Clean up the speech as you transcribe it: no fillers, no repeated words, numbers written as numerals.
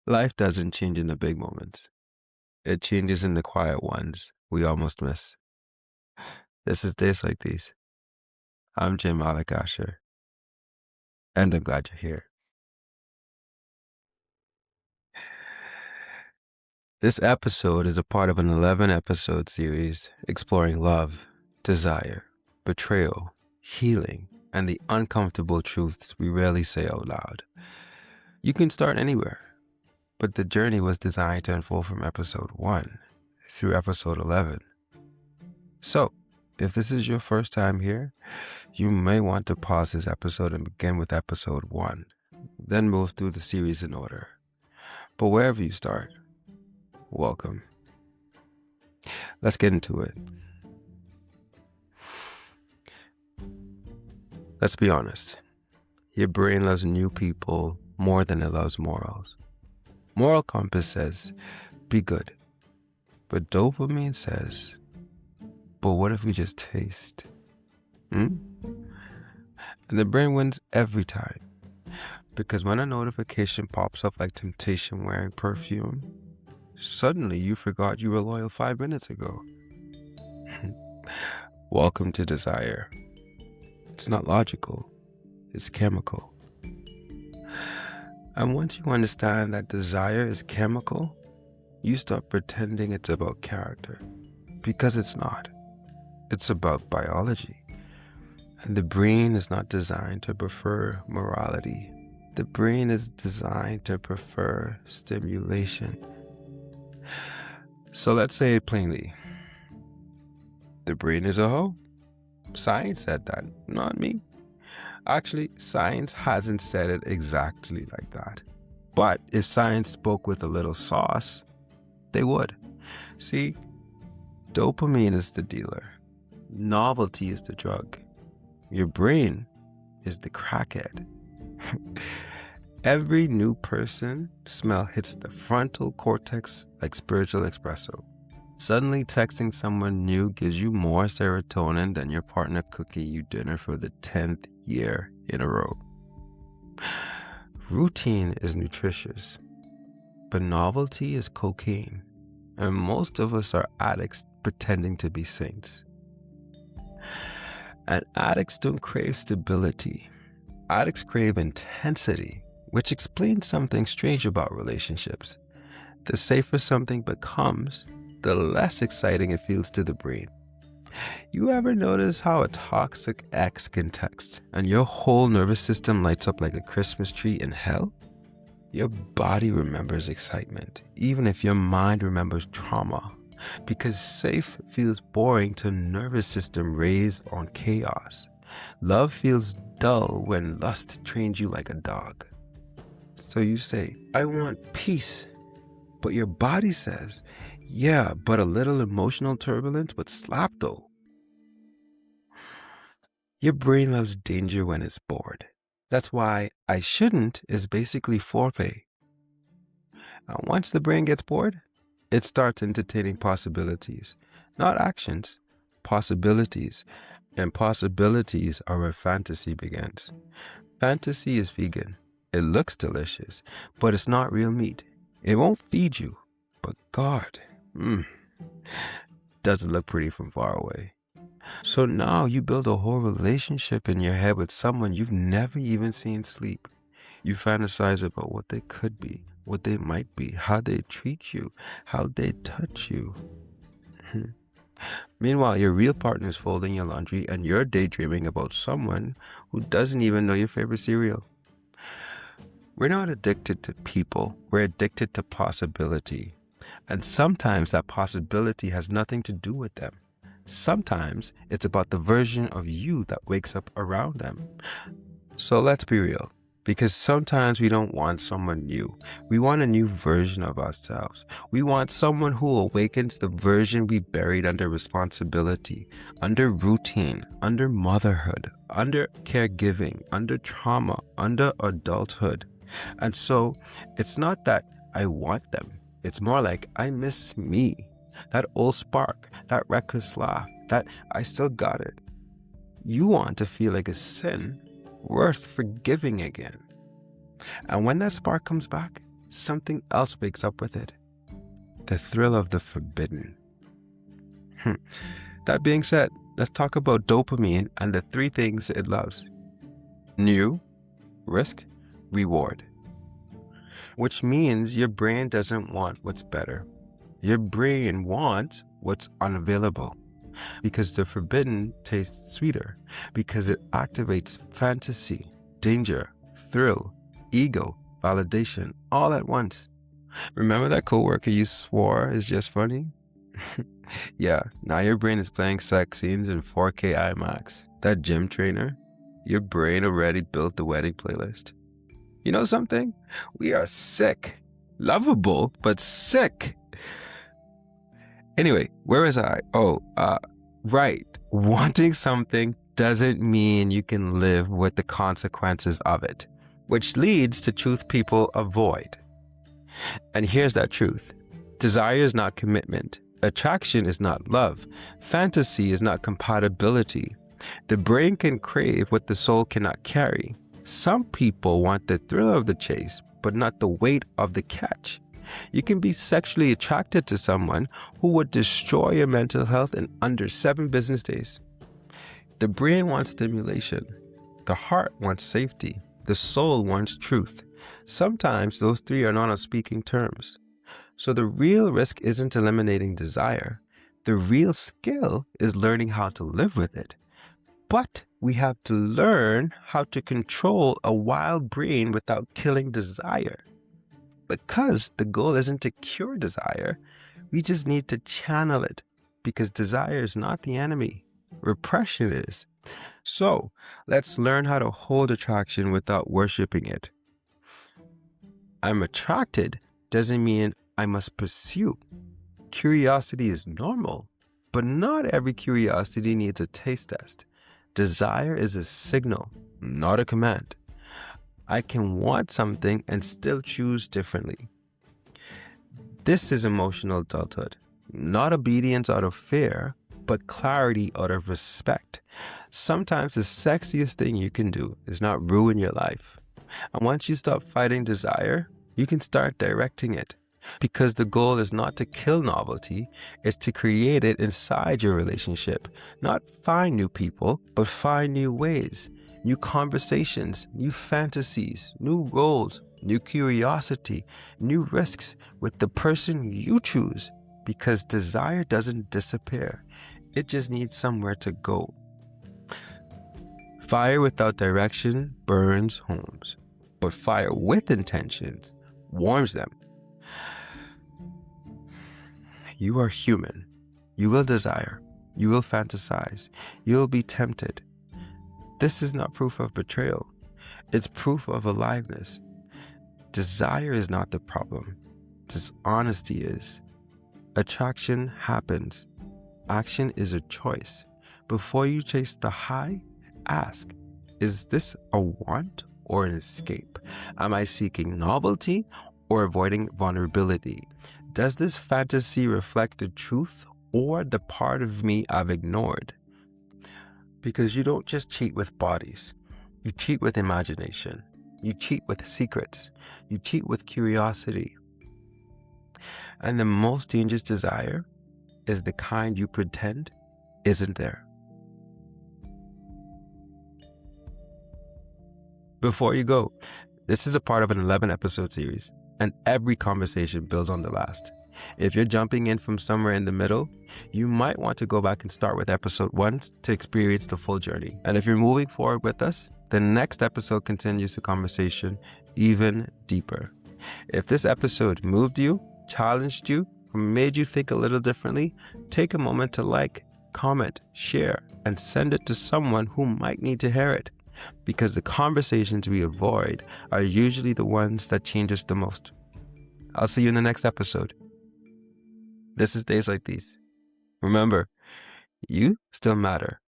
Life doesn't change in the big moments. It changes in the quiet ones we almost miss. This is Days Like These. I'm Jim Alakasher, and I'm glad you're here. This episode is a part of an 11-episode series exploring love, desire, betrayal, healing, and the uncomfortable truths we rarely say out loud. You can start anywhere, but the journey was designed to unfold from episode 1 through episode 11. So, if this is your first time here, you may want to pause this episode and begin with episode 1, then move through the series in order. But wherever you start, welcome. Let's get into it. Let's be honest. Your brain loves new people more than it loves morals. Moral compass says, be good. But dopamine says, but what if we just taste? And the brain wins every time. Because when a notification pops up like temptation wearing perfume, suddenly you forgot you were loyal 5 minutes ago. Welcome to desire. It's not logical, it's chemical. And once you understand that desire is chemical, you stop pretending it's about character. Because it's not. It's about biology. And the brain is not designed to prefer morality. The brain is designed to prefer stimulation. So let's say it plainly. The brain is a hoe. Science said that, not me. Actually, science hasn't said it exactly like that. But if science spoke with a little sauce, they would. See, dopamine is the dealer. Novelty is the drug. Your brain is the crackhead. Every new person smell hits the frontal cortex like spiritual espresso. Suddenly texting someone new gives you more serotonin than your partner cooking you dinner for the 10th year in a row. Routine is nutritious, but novelty is cocaine, and most of us are addicts pretending to be saints. And addicts don't crave stability. Addicts crave intensity, which explains something strange about relationships. The safer something becomes, the less exciting it feels to the brain. You ever notice how a toxic ex can text and your whole nervous system lights up like a Christmas tree in hell? Your body remembers excitement, even if your mind remembers trauma. Because safe feels boring to nervous system raised on chaos. Love feels dull when lust trains you like a dog. So you say, I want peace. But your body says, yeah, but a little emotional turbulence would slap though. Your brain loves danger when it's bored. That's why I shouldn't is basically foreplay. And once the brain gets bored, it starts entertaining possibilities, not actions, possibilities. And possibilities are where fantasy begins. Fantasy is vegan. It looks delicious, but it's not real meat. It won't feed you, but God, does it look pretty from far away. So now you build a whole relationship in your head with someone you've never even seen sleep. You fantasize about what they could be, what they might be, how they treat you, how they touch you. Meanwhile, your real partner is folding your laundry and you're daydreaming about someone who doesn't even know your favorite cereal. We're not addicted to people, we're addicted to possibility. And sometimes that possibility has nothing to do with them. Sometimes it's about the version of you that wakes up around them. So let's be real. Because sometimes we don't want someone new. We want a new version of ourselves. We want someone who awakens the version we buried under responsibility, under routine, under motherhood, under caregiving, under trauma, under adulthood. And so it's not that I want them. It's more like I miss me. That old spark, that reckless laugh, that I still got it. You want to feel like a sin worth forgiving again. And when that spark comes back, something else wakes up with it. The thrill of the forbidden. That being said, let's talk about dopamine and the three things it loves. New, risk, reward. Which means your brain doesn't want what's better. Your brain wants what's unavailable. Because the forbidden tastes sweeter. Because it activates fantasy, danger, thrill, ego, validation, all at once. Remember that coworker you swore is just funny? Yeah, now your brain is playing sex scenes in 4K IMAX. That gym trainer, your brain already built the wedding playlist. You know something? We are sick. Lovable, but sick. Anyway, where was I? Right. Wanting something doesn't mean you can live with the consequences of it, which leads to truth people avoid. And here's that truth. Desire is not commitment. Attraction is not love. Fantasy is not compatibility. The brain can crave what the soul cannot carry. Some people want the thrill of the chase, but not the weight of the catch. You can be sexually attracted to someone who would destroy your mental health in under 7 business days. The brain wants stimulation. The heart wants safety. The soul wants truth. Sometimes those three are not on speaking terms. So the real risk isn't eliminating desire. The real skill is learning how to live with it. But we have to learn how to control a wild brain without killing desire. Because the goal isn't to cure desire, we just need to channel it, because desire is not the enemy. Repression is. So let's learn how to hold attraction without worshiping it. I'm attracted doesn't mean I must pursue. Curiosity is normal, but not every curiosity needs a taste test. Desire is a signal, not a command. I can want something and still choose differently. This is emotional adulthood, not obedience out of fear, but clarity out of respect. Sometimes the sexiest thing you can do is not ruin your life. And once you stop fighting desire, you can start directing it. Because the goal is not to kill novelty, it's to create it inside your relationship. Not find new people, but find new ways, new conversations, new fantasies, new roles, new curiosity, new risks with the person you choose. Because desire doesn't disappear. It just needs somewhere to go. Fire without direction burns homes, but fire with intentions warms them. You are human. You will desire. You will fantasize. You will be tempted. This is not proof of betrayal. It's proof of aliveness. Desire is not the problem. Dishonesty is. Attraction happens. Action is a choice. Before you chase the high, ask, is this a want or an escape? Am I seeking novelty or avoiding vulnerability? Does this fantasy reflect the truth or the part of me I've ignored? Because you don't just cheat with bodies. You cheat with imagination. You cheat with secrets. You cheat with curiosity. And the most dangerous desire is the kind you pretend isn't there. Before you go, this is a part of an 11-episode series, and every conversation builds on the last. If you're jumping in from somewhere in the middle, you might want to go back and start with episode 1 to experience the full journey. And if you're moving forward with us, the next episode continues the conversation even deeper. If this episode moved you, challenged you, or made you think a little differently, take a moment to like, comment, share, and send it to someone who might need to hear it. Because the conversations we avoid are usually the ones that change us the most. I'll see you in the next episode. This is Days Like These. Remember, you still matter.